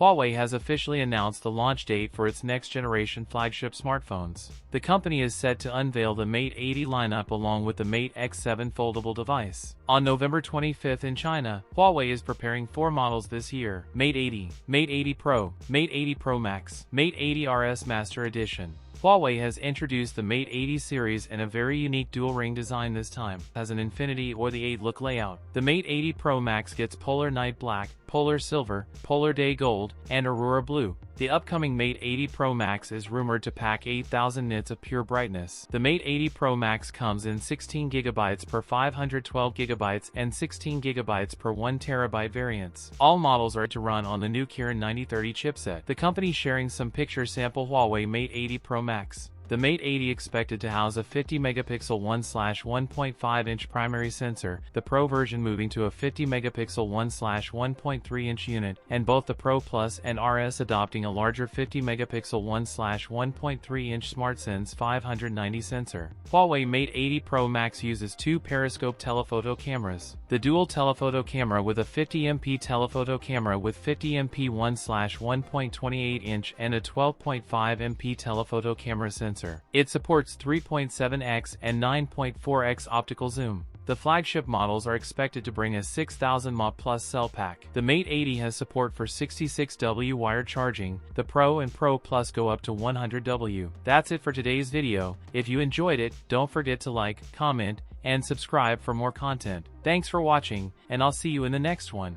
Huawei has officially announced the launch date for its next-generation flagship smartphones. The company is set to unveil the Mate 80 lineup along with the Mate X7 foldable device. On November 25th in China, Huawei is preparing 4 models this year: Mate 80, Mate 80 Pro, Mate 80 Pro Max, Mate 80 RS Master Edition. Huawei has introduced the Mate 80 series in a very unique dual-ring design this time. It has an Infinity or the 8-look layout. The Mate 80 Pro Max gets Polar Night Black, Polar Silver, Polar Day Gold, and Aurora Blue. The upcoming Mate 80 Pro Max is rumored to pack 8,000 nits of pure brightness. The Mate 80 Pro Max comes in 16GB per 512GB and 16GB per 1TB variants. All models are to run on the new Kirin 9030 chipset. The company sharing some picture sample Huawei Mate 80 Pro Max. The Mate 80 expected to house a 50-megapixel 1/1.5-inch primary sensor, the Pro version moving to a 50-megapixel 1/1.3-inch unit, and both the Pro Plus and RS adopting a larger 50-megapixel 1/1.3-inch SmartSense 590 sensor. Huawei Mate 80 Pro Max uses 2 periscope telephoto cameras. The dual telephoto camera with a 50MP telephoto camera with 50MP 1/1.28-inch and a 12.5MP telephoto camera sensor. It supports 3.7x and 9.4x optical zoom. The flagship models are expected to bring a 6000 mAh+ cell pack. The Mate 80 has support for 66W wired charging. The Pro and Pro Plus go up to 100W. That's it for today's video. If you enjoyed it, don't forget to like, comment, and subscribe for more content. Thanks for watching, and I'll see you in the next one.